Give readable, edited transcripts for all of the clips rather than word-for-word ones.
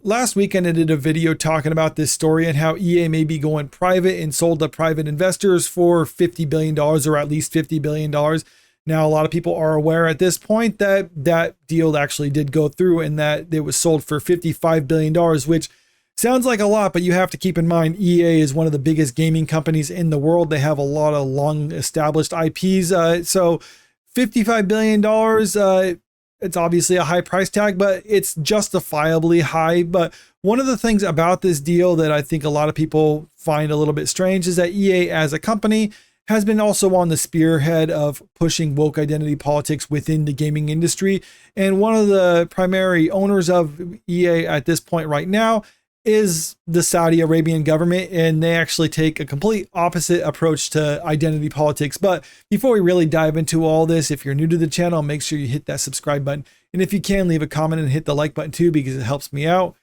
last weekend I did a video talking about this story and how EA may be going private and sold to private investors for $50 billion or at least $50 billion. Now, a lot of people are aware at this point that that deal actually did go through and that it was sold for $55 billion, which sounds like a lot, but you have to keep in mind EA is one of the biggest gaming companies in the world. They have a lot of long established IPs. So $55 billion, it's obviously a high price tag, but it's justifiably high. But one of the things about this deal that I think a lot of people find a little bit strange is that EA as a company has been also on the spearhead of pushing woke identity politics within the gaming industry. And one of the primary owners of EA at this point right now is the Saudi Arabian government, and they actually take a complete opposite approach to identity politics. But before we really dive into all this, if you're new to the channel, make sure you hit that subscribe button. And if you can, leave a comment and hit the like button too, because it helps me out.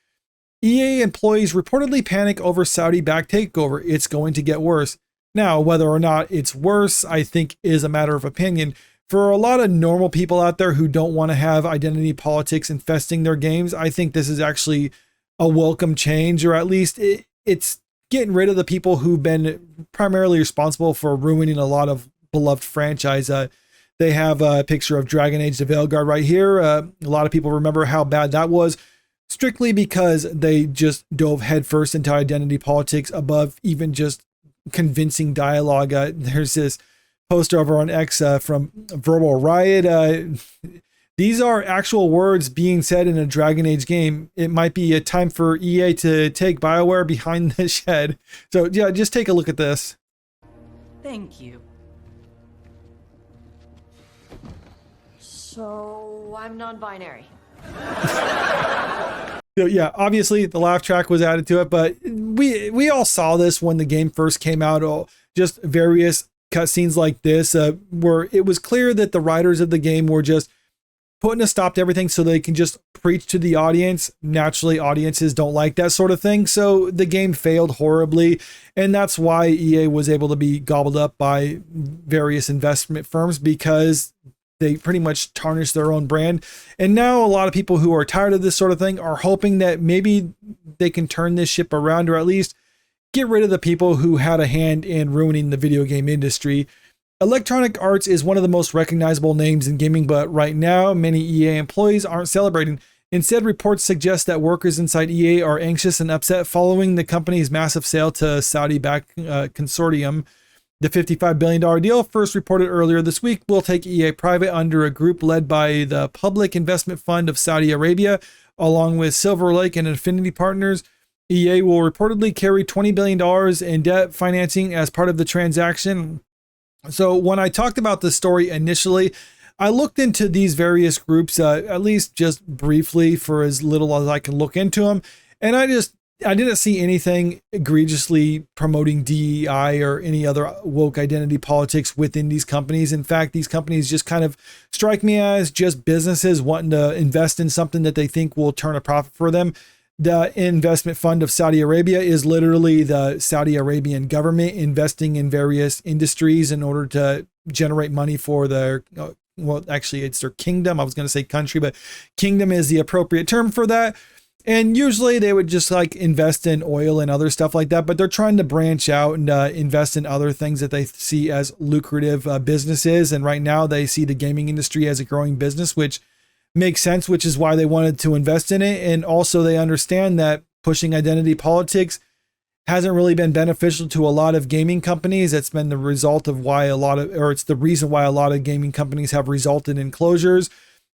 EA employees reportedly panic over Saudi-backed takeover. It's going to get worse. Now, whether or not it's worse, I think is a matter of opinion. For a lot of normal people out there who don't want to have identity politics infesting their games, I think this is actually a welcome change, or at least it's getting rid of the people who've been primarily responsible for ruining a lot of beloved franchise. They have a picture of Dragon Age the Veilguard right here. A lot of people remember how bad that was, strictly because they just dove headfirst into identity politics above even just convincing dialogue. There's this poster over on X from Verbal Riot. These are actual words being said in a Dragon Age game. It might be a time for EA to take BioWare behind the shed. So yeah, just take a look at this. Thank you. So I'm non-binary. So yeah, obviously the laugh track was added to it, but we all saw this when the game first came out. Just various cutscenes like this, where it was clear that the writers of the game were just putting a stop to everything so they can just preach to the audience. Naturally, audiences don't like that sort of thing, so the game failed horribly, and that's why EA was able to be gobbled up by various investment firms, because they pretty much tarnished their own brand. And now a lot of people who are tired of this sort of thing are hoping that maybe they can turn this ship around, or at least get rid of the people who had a hand in ruining the video game industry. Electronic Arts is one of the most recognizable names in gaming, but right now many EA employees aren't celebrating. Instead, reports suggest that workers inside EA are anxious and upset following the company's massive sale to Saudi-backed consortium. The $55 billion deal, first reported earlier this week, will take EA private under a group led by the Public Investment Fund of Saudi Arabia, along with Silver Lake and Infinity Partners. EA will reportedly carry $20 billion in debt financing as part of the transaction. So when I talked about this story initially, I looked into these various groups, at least just briefly for as little as I can look into them. And I didn't see anything egregiously promoting DEI or any other woke identity politics within these companies. In fact, these companies just kind of strike me as just businesses wanting to invest in something that they think will turn a profit for them. The investment fund of Saudi Arabia is literally the Saudi Arabian government investing in various industries in order to generate money for their, well, actually it's their kingdom. I was going to say country, but kingdom is the appropriate term for that. And usually they would just like invest in oil and other stuff like that, but they're trying to branch out and invest in other things that they see as lucrative businesses. And right now they see the gaming industry as a growing business, which makes sense, which is why they wanted to invest in it. And also they understand that pushing identity politics hasn't really been beneficial to a lot of gaming companies. It's been the result of why it's the reason why a lot of gaming companies have resulted in closures.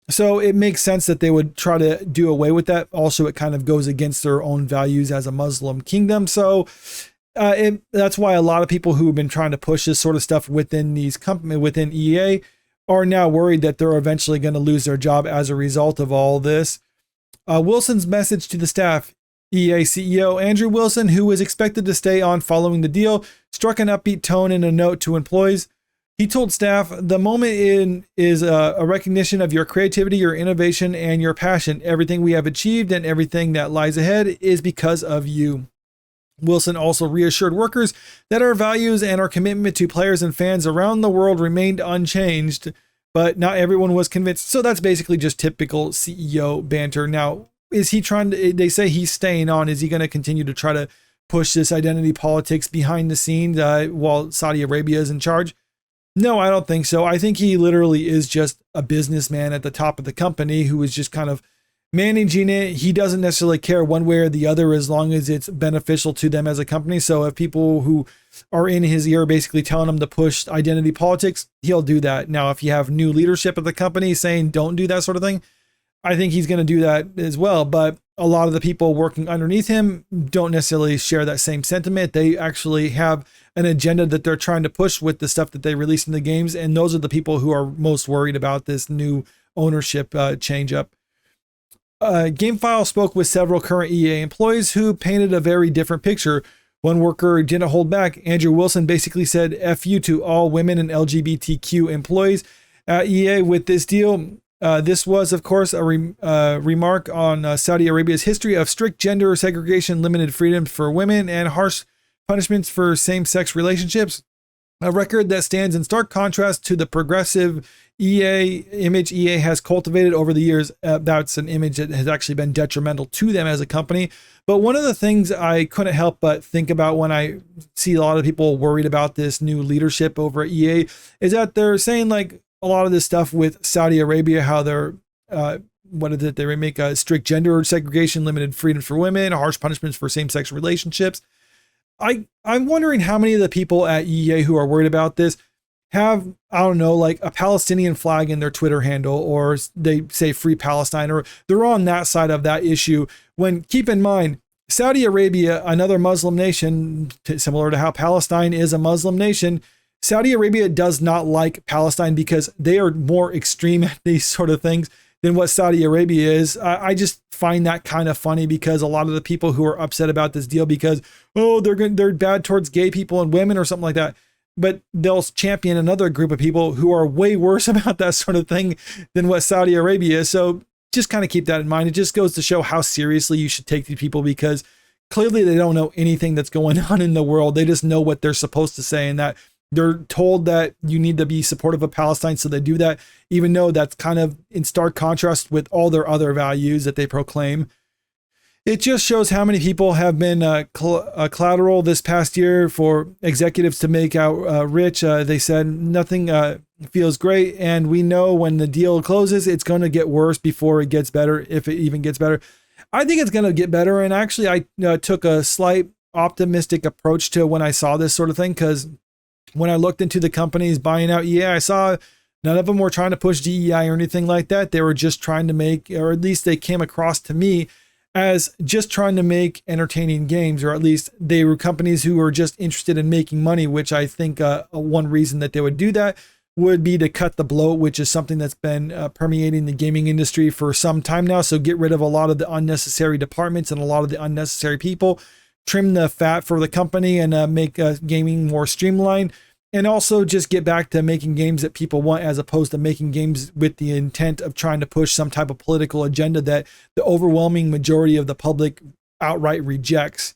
So it makes sense that they would try to do away with that. Also, it kind of goes against their own values as a Muslim kingdom. So that's why a lot of people who have been trying to push this sort of stuff within within EA are now worried that they're eventually going to lose their job as a result of all this. Wilson's message to the staff. EA CEO Andrew Wilson, who was expected to stay on following the deal, struck an upbeat tone in a note to employees. He told staff, "The moment is a recognition of your creativity, your innovation, and your passion. Everything we have achieved and everything that lies ahead is because of you." Wilson also reassured workers that our values and our commitment to players and fans around the world remained unchanged, but not everyone was convinced. So that's basically just typical CEO banter. Now, is he trying to, they say he's staying on. Is he going to continue to try to push this identity politics behind the scenes while Saudi Arabia is in charge? No, I don't think so. I think he literally is just a businessman at the top of the company who is just kind of managing it. He doesn't necessarily care one way or the other as long as it's beneficial to them as a company. So if people who are in his ear basically telling him to push identity politics, he'll do that. Now, if you have new leadership at the company saying don't do that sort of thing, I think he's going to do that as well. But a lot of the people working underneath him don't necessarily share that same sentiment. They actually have an agenda that they're trying to push with the stuff that they release in the games. And those are the people who are most worried about this new ownership change up. GameFile spoke with several current EA employees who painted a very different picture. One worker didn't hold back. Andrew Wilson basically said F you to all women and LGBTQ employees at EA with this deal. This was, of course, a remark on Saudi Arabia's history of strict gender segregation, limited freedoms for women, and harsh punishments for same-sex relationships. A record that stands in stark contrast to the progressive EA image EA has cultivated over the years. That's an image that has actually been detrimental to them as a company. But one of the things I couldn't help but think about when I see a lot of people worried about this new leadership over at EA is that they're saying like a lot of this stuff with Saudi Arabia, how they're, what is it? They make a strict gender segregation, limited freedoms for women, harsh punishments for same-sex relationships. I'm wondering how many of the people at EA who are worried about this have, I don't know, like a Palestinian flag in their Twitter handle, or they say free Palestine, or they're on that side of that issue. When, keep in mind, Saudi Arabia, another Muslim nation, similar to how Palestine is a Muslim nation, Saudi Arabia does not like Palestine because they are more extreme at these sort of things than what Saudi Arabia is. I just find that kind of funny because a lot of the people who are upset about this deal because, oh, they're bad towards gay people and women or something like that, but they'll champion another group of people who are way worse about that sort of thing than what Saudi Arabia is. So just kind of keep that in mind. It just goes to show how seriously you should take these people because clearly they don't know anything that's going on in the world. They just know what they're supposed to say, and that they're told that you need to be supportive of Palestine, so they do that, even though that's kind of in stark contrast with all their other values that they proclaim. It just shows how many people have been collateral this past year for executives to make out rich. They said nothing feels great, and we know when the deal closes, it's going to get worse before it gets better, if it even gets better. I think it's going to get better, and actually I took a slight optimistic approach to when I saw this sort of thing, because when I looked into the companies buying out EA, I saw none of them were trying to push DEI or anything like that. They were just trying to make, or at least they came across to me as just trying to make entertaining games, or at least they were companies who were just interested in making money, which I think one reason that they would do that would be to cut the bloat, which is something that's been permeating the gaming industry for some time now. So get rid of a lot of the unnecessary departments and a lot of the unnecessary people, trim the fat for the company, and make gaming more streamlined, and also just get back to making games that people want, as opposed to making games with the intent of trying to push some type of political agenda that the overwhelming majority of the public outright rejects.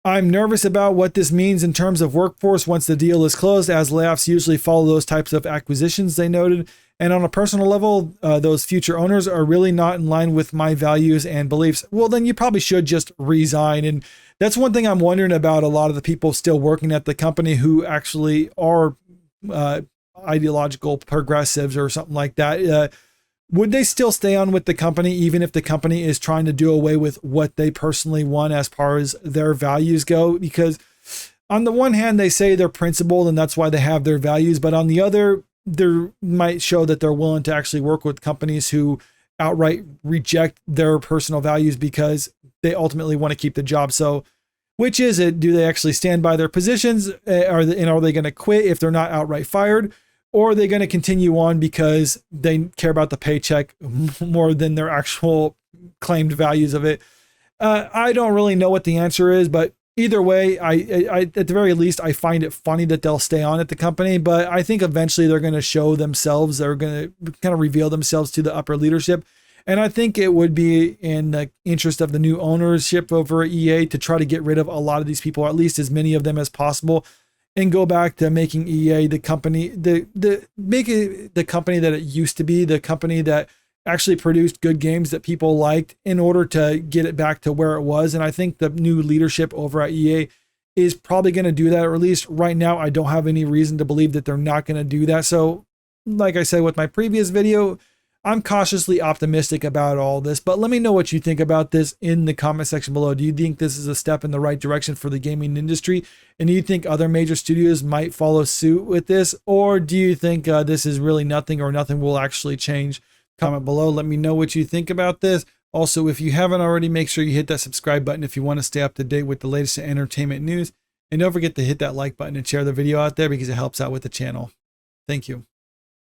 I'm nervous about what this means in terms of workforce once the deal is closed, as layoffs usually follow those types of acquisitions, they noted. And on a personal level, those future owners are really not in line with my values and beliefs. Well, then you probably should just resign. And that's one thing I'm wondering about a lot of the people still working at the company who actually are ideological progressives or something like that. Would they still stay on with the company even if the company is trying to do away with what they personally want as far as their values go? Because on the one hand, they say they're principled and that's why they have their values. But on the other, they might show that they're willing to actually work with companies who outright reject their personal values because they ultimately want to keep the job. So which is it? Do they actually stand by their positions? Are they going to quit if they're not outright fired? Or are they going to continue on because they care about the paycheck more than their actual claimed values of it? I don't really know what the answer is, but either way, I at the very least, I find it funny that they'll stay on at the company, but I think eventually they're going to show themselves. They're going to kind of reveal themselves to the upper leadership. And I think it would be in the interest of the new ownership over at EA to try to get rid of a lot of these people, or at least as many of them as possible, and go back to making EA the company, make it the company that it used to be, the company that actually produced good games that people liked in order to get it back to where it was. And I think the new leadership over at EA is probably going to do that, or at least right now, I don't have any reason to believe that they're not going to do that. So like I said with my previous video, I'm cautiously optimistic about all this, but let me know what you think about this in the comment section below. Do you think this is a step in the right direction for the gaming industry? And do you think other major studios might follow suit with this? Or do you think this is really nothing, or nothing will actually change? Comment below. Let me know what you think about this. Also, if you haven't already, make sure you hit that subscribe button if you want to stay up to date with the latest entertainment news. And don't forget to hit that like button and share the video out there because it helps out with the channel. Thank you.